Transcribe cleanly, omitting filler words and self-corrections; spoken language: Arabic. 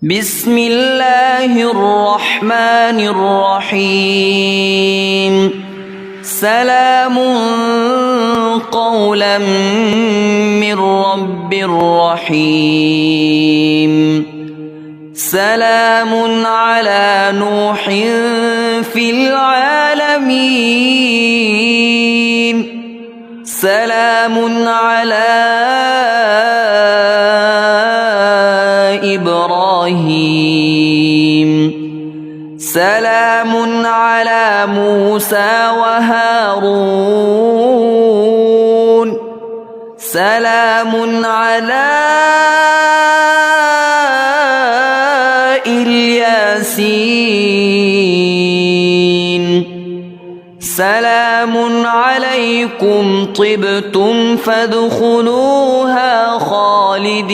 بسم الله الرحمن الرحيم سلام قولا من رب رحيم سلام على نوح في العالمين سلام على إبراهيم سلام على موسى وهارون سلام على الياسين سلام عليكم طبتم فادخلوها خالدين